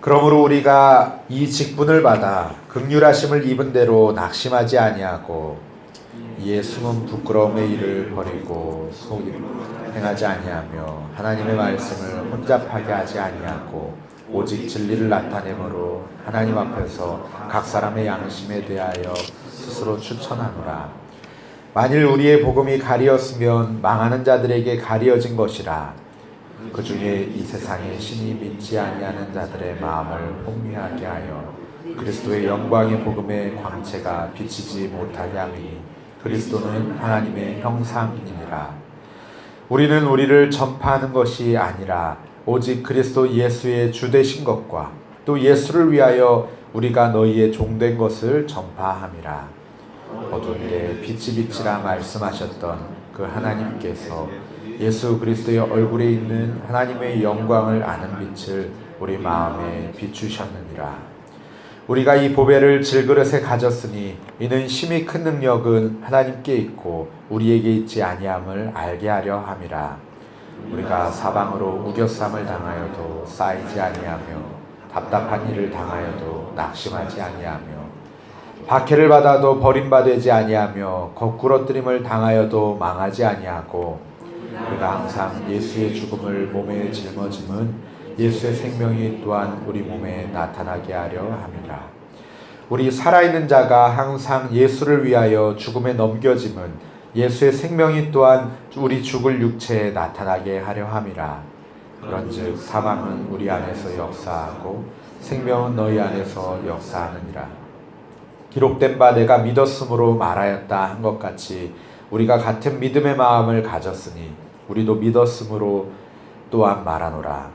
그러므로 우리가 이 직분을 받아 긍휼하심을 입은 대로 낙심하지 아니하고 이에 숨은 부끄러움의 일을 버리고 속이 행하지 아니하며 하나님의 말씀을 혼잡하게 하지 아니하고 오직 진리를 나타내므로 하나님 앞에서 각 사람의 양심에 대하여 스스로 추천하노라. 만일 우리의 복음이 가리었으면 망하는 자들에게 가리어진 것이라. 그 중에 이 세상에 신이 믿지 아니하는 자들의 마음을 혼미하게 하여 그리스도의 영광의 복음의 광채가 비치지 못하게 하니 그리스도는 하나님의 형상이니라. 우리는 우리를 전파하는 것이 아니라 오직 그리스도 예수의 주되신 것과 또 예수를 위하여 우리가 너희의 종된 것을 전파함이라. 어두운데 빛이 빛이라 말씀하셨던 그 하나님께서 예수 그리스도의 얼굴에 있는 하나님의 영광을 아는 빛을 우리 마음에 비추셨느니라. 우리가 이 보배를 질그릇에 가졌으니 이는 심히 큰 능력은 하나님께 있고 우리에게 있지 아니함을 알게 하려 함이라. 우리가 사방으로 우겨쌈을 당하여도 쌓이지 아니하며 답답한 일을 당하여도 낙심하지 아니하며 박해를 받아도 버림받지 아니하며 거꾸러뜨림을 당하여도 망하지 아니하고 우리가 항상 예수의 죽음을 몸에 짊어짐은 예수의 생명이 또한 우리 몸에 나타나게 하려 함이라. 우리 살아있는 자가 항상 예수를 위하여 죽음에 넘겨짐은 예수의 생명이 또한 우리 죽을 육체에 나타나게 하려 함이라. 그런즉 사망은 우리 안에서 역사하고 생명은 너희 안에서 역사하느니라. 기록된 바 내가 믿었으므로 말하였다 한 것 같이 우리가 같은 믿음의 마음을 가졌으니 우리도 믿었으므로 또한 말하노라.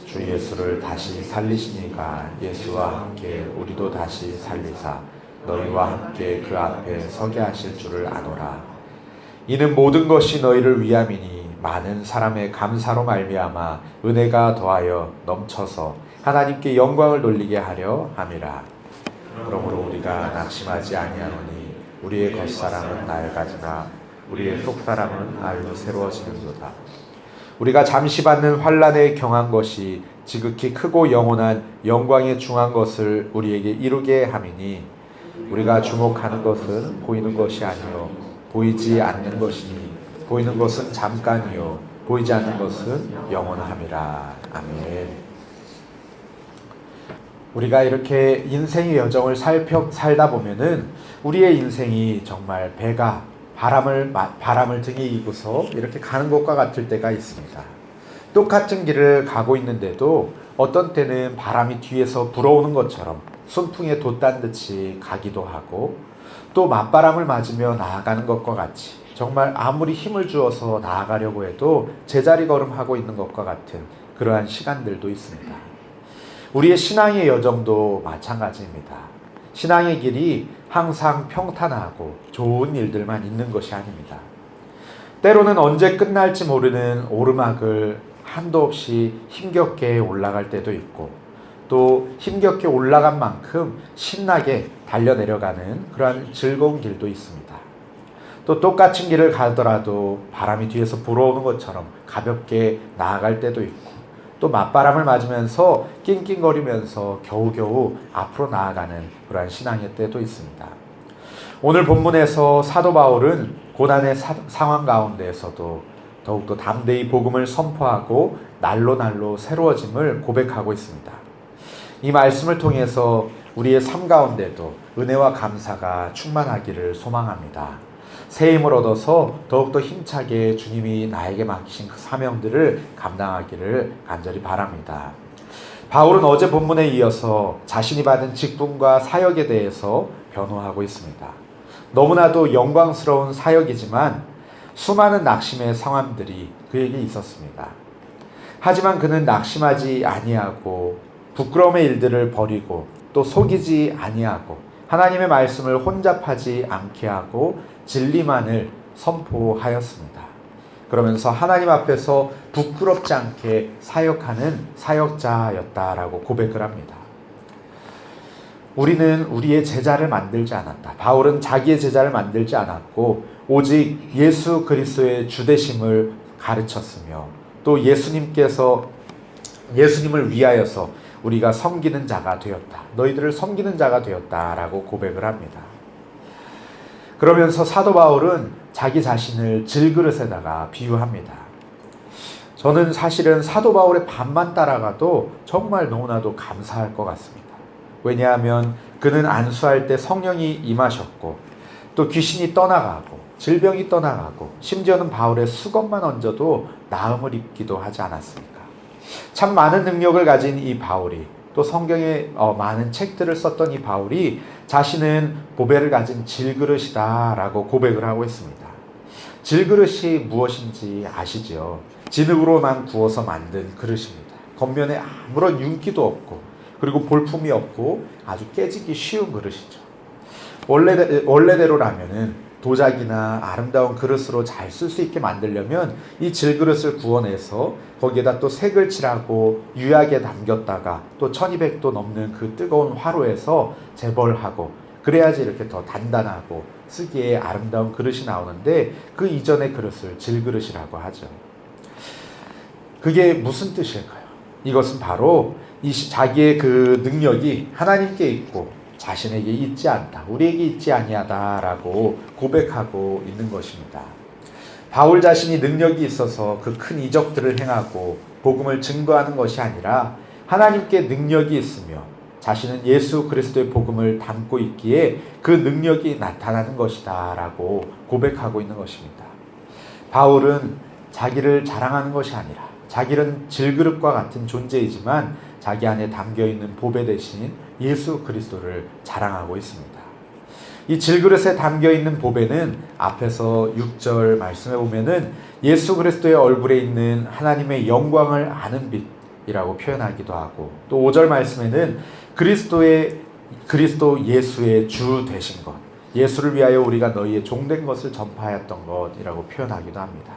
주 예수를 다시 살리시니까 예수와 함께 우리도 다시 살리사 너희와 함께 그 앞에 서게 하실 줄을 아노라. 이는 모든 것이 너희를 위함이니 많은 사람의 감사로 말미암아 은혜가 더하여 넘쳐서 하나님께 영광을 돌리게 하려 함이라. 그러므로 우리가 낙심하지 아니하노니 우리의 겉사람은 낡아지나 우리의 속사람은 알로 새로워지는도다. 우리가 잠시 받는 환난에 경한 것이 지극히 크고 영원한 영광에 중한 것을 우리에게 이루게 함이니 우리가 주목하는 것은 보이는 것이 아니요 보이지 않는 것이니 보이는 것은 잠깐이요 보이지 않는 것은 영원함이라. 아멘. 우리가 이렇게 인생의 여정을 살다 보면은 우리의 인생이 정말 배가 바람을 등에 이고서 이렇게 가는 것과 같을 때가 있습니다. 똑같은 길을 가고 있는데도 어떤 때는 바람이 뒤에서 불어오는 것처럼 순풍에 돛단 듯이 가기도 하고 또 맞바람을 맞으며 나아가는 것과 같이 정말 아무리 힘을 주어서 나아가려고 해도 제자리 걸음하고 있는 것과 같은 그러한 시간들도 있습니다. 우리의 신앙의 여정도 마찬가지입니다. 신앙의 길이 항상 평탄하고 좋은 일들만 있는 것이 아닙니다. 때로는 언제 끝날지 모르는 오르막을 한도 없이 힘겹게 올라갈 때도 있고 또 힘겹게 올라간 만큼 신나게 달려내려가는 그러한 즐거운 길도 있습니다. 또 똑같은 길을 가더라도 바람이 뒤에서 불어오는 것처럼 가볍게 나아갈 때도 있고 또 맞바람을 맞으면서 낑낑거리면서 겨우겨우 앞으로 나아가는 그러한 신앙의 때도 있습니다. 오늘 본문에서 사도 바울은 고난의 상황 가운데에서도 더욱더 담대히 복음을 선포하고 날로 새로워짐을 고백하고 있습니다. 이 말씀을 통해서 우리의 삶 가운데도 은혜와 감사가 충만하기를 소망합니다. 새 힘을 얻어서 더욱더 힘차게 주님이 나에게 맡기신 그 사명들을 감당하기를 간절히 바랍니다. 바울은 어제 본문에 이어서 자신이 받은 직분과 사역에 대해서 변호하고 있습니다. 너무나도 영광스러운 사역이지만 수많은 낙심의 상황들이 그에게 있었습니다. 하지만 그는 낙심하지 아니하고 부끄러움의 일들을 버리고 또 속이지 아니하고 하나님의 말씀을 혼잡하지 않게 하고 진리만을 선포하였습니다. 그러면서 하나님 앞에서 부끄럽지 않게 사역하는 사역자였다라고 고백을 합니다. 우리는 우리의 제자를 만들지 않았다. 바울은 자기의 제자를 만들지 않았고 오직 예수 그리스도의 주되심을 가르쳤으며 또 예수님을 위하여서 우리가 섬기는 자가 되었다. 너희들을 섬기는 자가 되었다라고 고백을 합니다. 그러면서 사도 바울은 자기 자신을 질그릇에다가 비유합니다. 저는 사실은 사도 바울의 반만 따라가도 정말 너무나도 감사할 것 같습니다. 왜냐하면 그는 안수할 때 성령이 임하셨고 또 귀신이 떠나가고 질병이 떠나가고 심지어는 바울의 수건만 얹어도 나음을 입기도 하지 않았습니까? 참 많은 능력을 가진 이 바울이 또 성경에 많은 책들을 썼던 이 바울이 자신은 보배를 가진 질그릇이다 라고 고백을 하고 있습니다. 질그릇이 무엇인지 아시죠? 진흙으로만 구워서 만든 그릇입니다. 겉면에 아무런 윤기도 없고 그리고 볼품이 없고 아주 깨지기 쉬운 그릇이죠. 원래대로라면은 도자기나 아름다운 그릇으로 잘 쓸 수 있게 만들려면 이 질그릇을 구워내서 거기에다 또 색을 칠하고 유약에 담겼다가 또 1200도 넘는 그 뜨거운 화로에서 재벌하고 그래야지 이렇게 더 단단하고 쓰기에 아름다운 그릇이 나오는데 그 이전의 그릇을 질그릇이라고 하죠. 그게 무슨 뜻일까요? 이것은 바로 자기의 그 능력이 하나님께 있고 자신에게 있지 않다. 우리에게 있지 아니하다라고 고백하고 있는 것입니다. 바울 자신이 능력이 있어서 그 큰 이적들을 행하고 복음을 증거하는 것이 아니라 하나님께 능력이 있으며 자신은 예수 그리스도의 복음을 담고 있기에 그 능력이 나타나는 것이다 라고 고백하고 있는 것입니다. 바울은 자기를 자랑하는 것이 아니라 자기는 질그릇과 같은 존재이지만 자기 안에 담겨있는 보배 대신 예수 그리스도를 자랑하고 있습니다. 이 질그릇에 담겨있는 보배는 앞에서 6절 말씀해 보면은 예수 그리스도의 얼굴에 있는 하나님의 영광을 아는 빛이라고 표현하기도 하고 또 5절 말씀에는 그리스도 예수의 주 되신 것, 예수를 위하여 우리가 너희의 종된 것을 전파하였던 것이라고 표현하기도 합니다.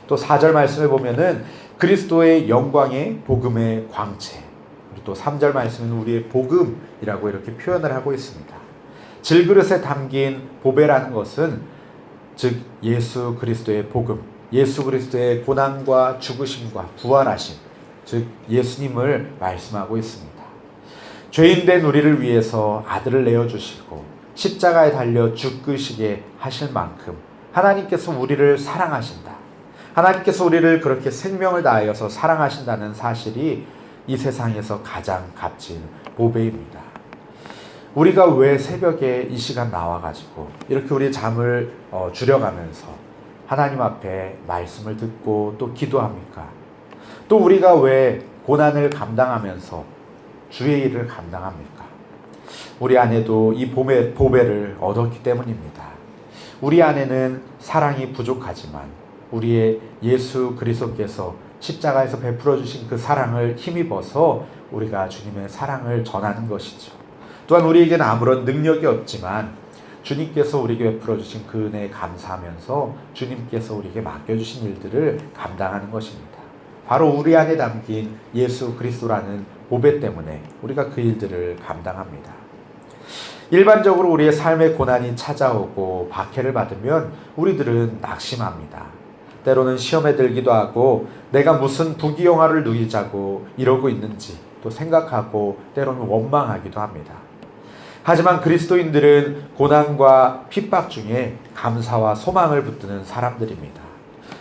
또 4절 말씀에 보면은 그리스도의 영광의 복음의 광채, 또 3절 말씀은 우리의 복음이라고 이렇게 표현을 하고 있습니다. 질그릇에 담긴 보배라는 것은 즉 예수 그리스도의 복음, 예수 그리스도의 고난과 죽으심과 부활하심, 즉 예수님을 말씀하고 있습니다. 죄인된 우리를 위해서 아들을 내어주시고 십자가에 달려 죽으시게 하실 만큼 하나님께서 우리를 사랑하신다. 하나님께서 우리를 그렇게 생명을 다하여서 사랑하신다는 사실이 이 세상에서 가장 값진 보배입니다. 우리가 왜 새벽에 이 시간 나와가지고 이렇게 우리 잠을 줄여가면서 하나님 앞에 말씀을 듣고 또 기도합니까? 또 우리가 왜 고난을 감당하면서 주의 일을 감당합니까? 우리 안에도 이 보배를 얻었기 때문입니다. 우리 안에는 사랑이 부족하지만 우리의 예수 그리스도께서 십자가에서 베풀어 주신 그 사랑을 힘입어서 우리가 주님의 사랑을 전하는 것이죠. 또한 우리에게는 아무런 능력이 없지만 주님께서 우리에게 베풀어 주신 그 은혜에 감사하면서 주님께서 우리에게 맡겨주신 일들을 감당하는 것입니다. 바로 우리 안에 담긴 예수 그리스도라는 보배 때문에 우리가 그 일들을 감당합니다. 일반적으로 우리의 삶의 고난이 찾아오고 박해를 받으면 우리들은 낙심합니다. 때로는 시험에 들기도 하고 내가 무슨 부귀영화를 누리자고 이러고 있는지 또 생각하고 때로는 원망하기도 합니다. 하지만 그리스도인들은 고난과 핍박 중에 감사와 소망을 붙드는 사람들입니다.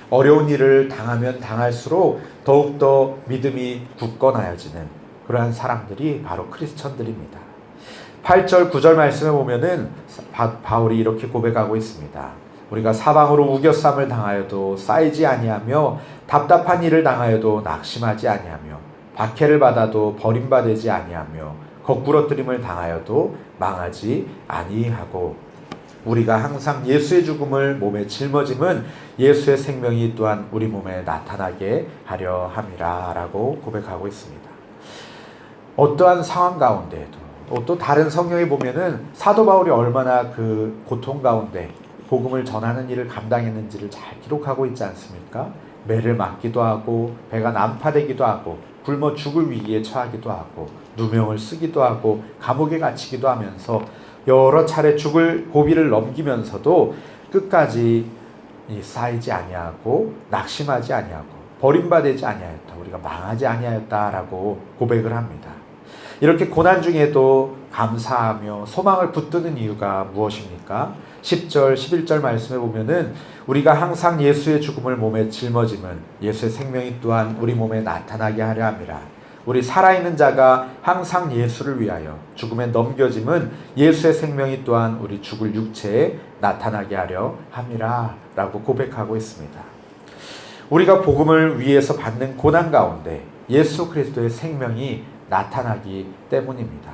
어려운 일을 당하면 당할수록 더욱더 믿음이 굳건하여지는 그러한 사람들이 바로 크리스천들입니다. 8절 9절 말씀에 보면은 바울이 이렇게 고백하고 있습니다. 우리가 사방으로 우겨쌈을 당하여도 쌓이지 아니하며 답답한 일을 당하여도 낙심하지 아니하며 박해를 받아도 버림받지 아니하며 거꾸러뜨림을 당하여도 망하지 아니하고 우리가 항상 예수의 죽음을 몸에 짊어짐은 예수의 생명이 또한 우리 몸에 나타나게 하려 함이라 라고 고백하고 있습니다. 어떠한 상황 가운데에도 또 다른 성경에 보면은 사도 바울이 얼마나 그 고통 가운데 복음을 전하는 일을 감당했는지를 잘 기록하고 있지 않습니까? 매를 맞기도 하고 배가 난파되기도 하고 굶어 죽을 위기에 처하기도 하고 누명을 쓰기도 하고 감옥에 갇히기도 하면서 여러 차례 죽을 고비를 넘기면서도 끝까지 쌓이지 아니하고 낙심하지 아니하고 버림받지 아니하였다. 우리가 망하지 아니하였다라고 고백을 합니다. 이렇게 고난 중에도 감사하며 소망을 붙드는 이유가 무엇입니까? 10절, 11절 말씀에 보면은 우리가 항상 예수의 죽음을 몸에 짊어짐은 예수의 생명이 또한 우리 몸에 나타나게 하려 함이라. 우리 살아있는 자가 항상 예수를 위하여 죽음에 넘겨짐은 예수의 생명이 또한 우리 죽을 육체에 나타나게 하려 함이라 라고 고백하고 있습니다. 우리가 복음을 위해서 받는 고난 가운데 예수 그리스도의 생명이 나타나기 때문입니다.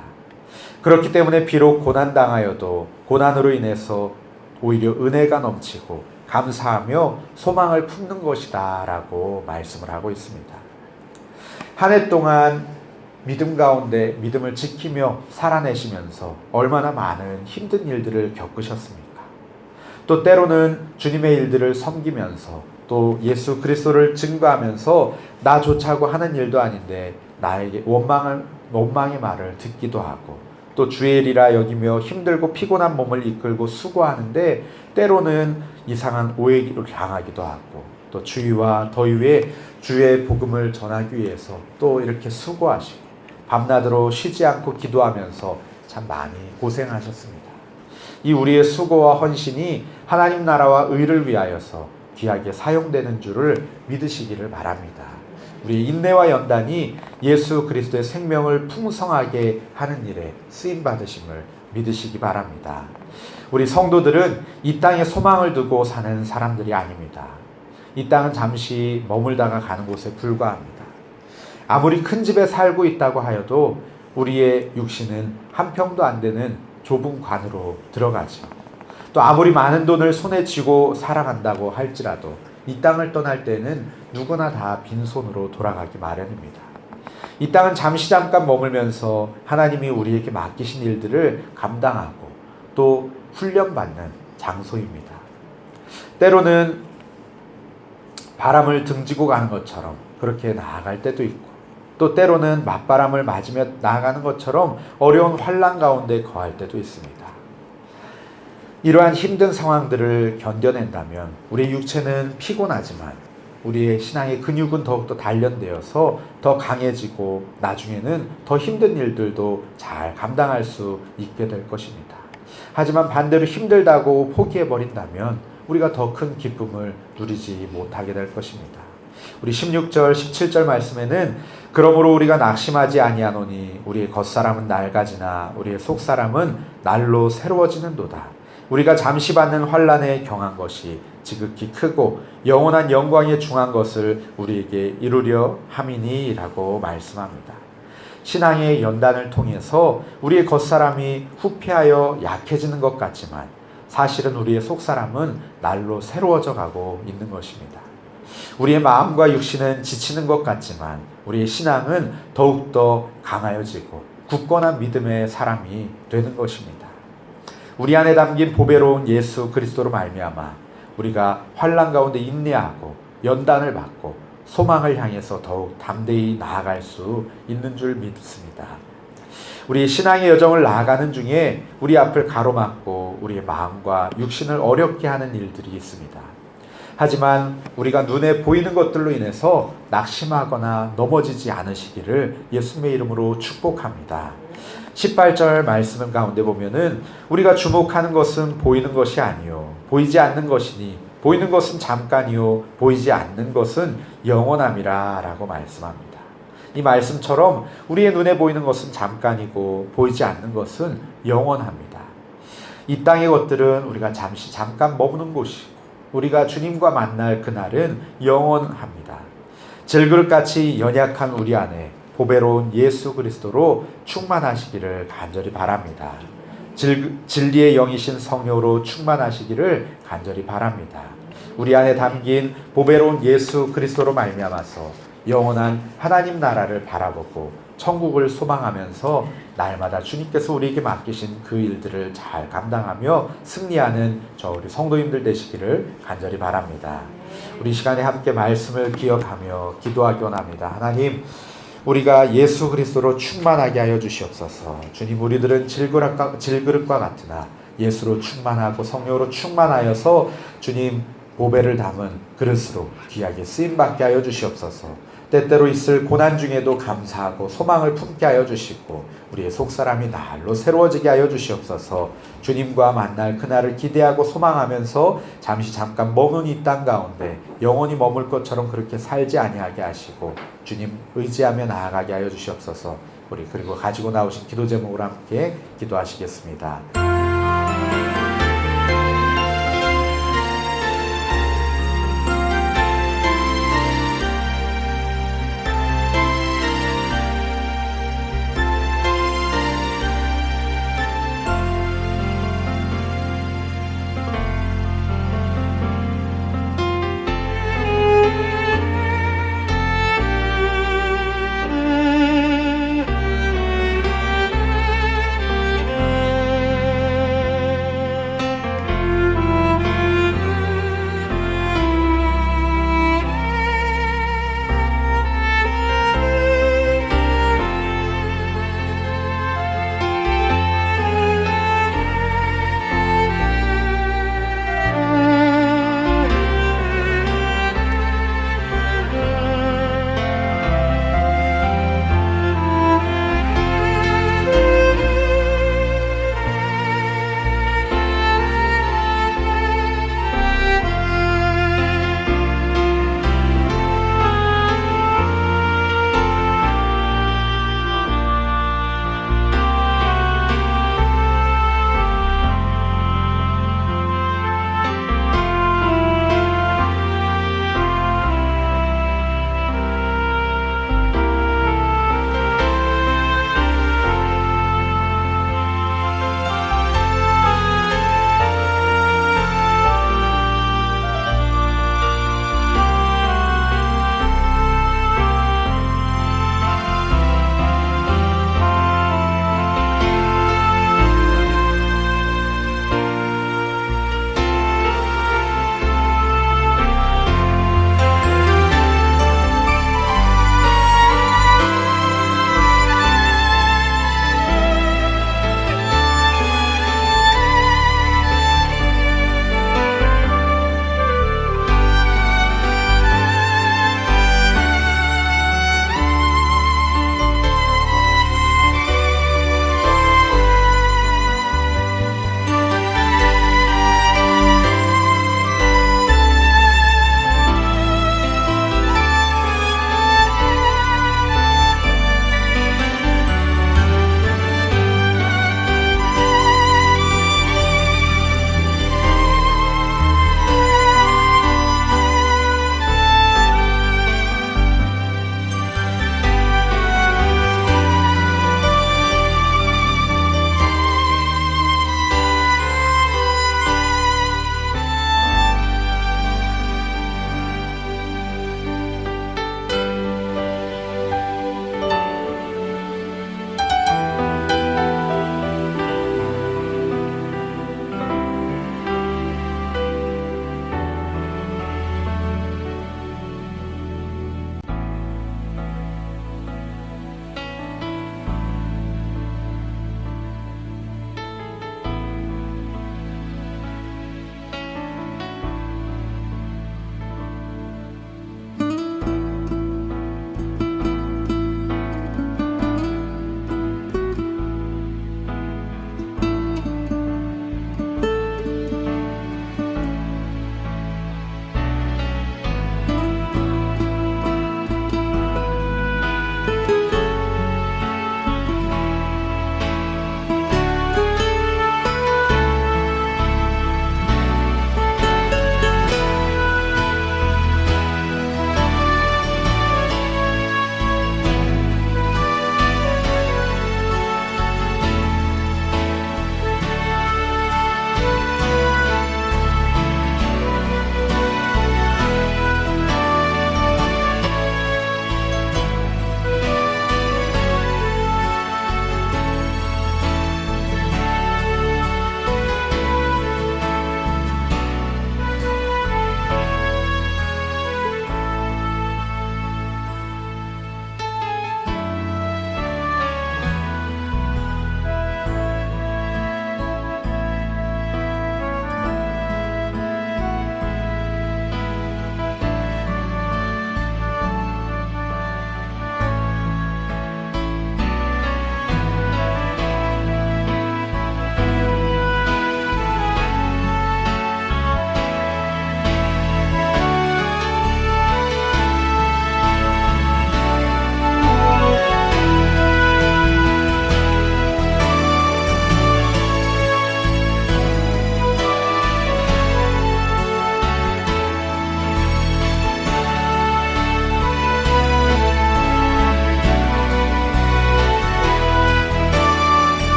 그렇기 때문에 비록 고난당하여도 고난으로 인해서 오히려 은혜가 넘치고 감사하며 소망을 품는 것이다 라고 말씀을 하고 있습니다. 한 해 동안 믿음 가운데 믿음을 지키며 살아내시면서 얼마나 많은 힘든 일들을 겪으셨습니까? 또 때로는 주님의 일들을 섬기면서 또 예수 그리스도를 증거하면서 나 좋자고 하는 일도 아닌데 나에게 원망의 말을 듣기도 하고 또 주의 일이라 여기며 힘들고 피곤한 몸을 이끌고 수고하는데 때로는 이상한 오해를 당하기도 하고 또 주위와 더위에 주의 복음을 전하기 위해서 또 이렇게 수고하시고 밤낮으로 쉬지 않고 기도하면서 참 많이 고생하셨습니다. 이 우리의 수고와 헌신이 하나님 나라와 의를 위하여서 귀하게 사용되는 줄을 믿으시기를 바랍니다. 우리의 인내와 연단이 예수 그리스도의 생명을 풍성하게 하는 일에 쓰임받으심을 믿으시기 바랍니다. 우리 성도들은 이 땅에 소망을 두고 사는 사람들이 아닙니다. 이 땅은 잠시 머물다가 가는 곳에 불과합니다. 아무리 큰 집에 살고 있다고 하여도 우리의 육신은 한 평도 안 되는 좁은 관으로 들어가죠. 또 아무리 많은 돈을 손에 쥐고 살아간다고 할지라도 이 땅을 떠날 때는 누구나 다 빈손으로 돌아가기 마련입니다. 이 땅은 잠깐 머물면서 하나님이 우리에게 맡기신 일들을 감당하고 또 훈련받는 장소입니다. 때로는 바람을 등지고 가는 것처럼 그렇게 나아갈 때도 있고 또 때로는 맞바람을 맞으며 나아가는 것처럼 어려운 환난 가운데 거할 때도 있습니다. 이러한 힘든 상황들을 견뎌낸다면 우리의 육체는 피곤하지만 우리의 신앙의 근육은 더욱더 단련되어서 더 강해지고 나중에는 더 힘든 일들도 잘 감당할 수 있게 될 것입니다. 하지만 반대로 힘들다고 포기해버린다면 우리가 더 큰 기쁨을 누리지 못하게 될 것입니다. 우리 16절, 17절 말씀에는 그러므로 우리가 낙심하지 아니하노니 우리의 겉사람은 낡아지나 우리의 속사람은 날로 새로워지는도다. 우리가 잠시 받는 환난에 경한 것이 지극히 크고 영원한 영광에 중한 것을 우리에게 이루려 함이니라고 말씀합니다. 신앙의 연단을 통해서 우리의 겉사람이 후패하여 약해지는 것 같지만 사실은 우리의 속사람은 날로 새로워져 가고 있는 것입니다. 우리의 마음과 육신은 지치는 것 같지만 우리의 신앙은 더욱더 강하여지고 굳건한 믿음의 사람이 되는 것입니다. 우리 안에 담긴 보배로운 예수 그리스도로 말미암아 우리가 환난 가운데 인내하고 연단을 받고 소망을 향해서 더욱 담대히 나아갈 수 있는 줄 믿습니다. 우리 신앙의 여정을 나아가는 중에 우리 앞을 가로막고 우리의 마음과 육신을 어렵게 하는 일들이 있습니다. 하지만 우리가 눈에 보이는 것들로 인해서 낙심하거나 넘어지지 않으시기를 예수님의 이름으로 축복합니다. 18절 말씀 가운데 보면은 우리가 주목하는 것은 보이는 것이 아니요 보이지 않는 것이니 보이는 것은 잠깐이요 보이지 않는 것은 영원함이라 라고 말씀합니다. 이 말씀처럼 우리의 눈에 보이는 것은 잠깐이고 보이지 않는 것은 영원합니다. 이 땅의 것들은 우리가 잠깐 머무는 곳이고 우리가 주님과 만날 그날은 영원합니다. 질그릇같이 연약한 우리 안에 보배로운 예수 그리스도로 충만하시기를 간절히 바랍니다. 진리의 영이신 성령으로 충만하시기를 간절히 바랍니다. 우리 안에 담긴 보배로운 예수 그리스도로 말미암아서 영원한 하나님 나라를 바라보고 천국을 소망하면서 날마다 주님께서 우리에게 맡기신 그 일들을 잘 감당하며 승리하는 저 우리 성도님들 되시기를 간절히 바랍니다. 우리 시간에 함께 말씀을 기억하며 기도하기 원합니다. 하나님, 우리가 예수 그리스도로 충만하게 하여 주시옵소서. 주님, 우리들은 질그릇과 같으나 예수로 충만하고 성령으로 충만하여서 주님 보배를 담은 그릇으로 귀하게 쓰임받게 하여 주시옵소서. 때때로 있을 고난 중에도 감사하고 소망을 품게 하여 주시고 우리의 속사람이 날로 새로워지게 하여 주시옵소서. 주님과 만날 그날을 기대하고 소망하면서 잠깐 머문 이 땅 가운데 영원히 머물 것처럼 그렇게 살지 아니하게 하시고 주님 의지하며 나아가게 하여 주시옵소서. 우리 그리고 가지고 나오신 기도 제목으로 함께 기도하시겠습니다.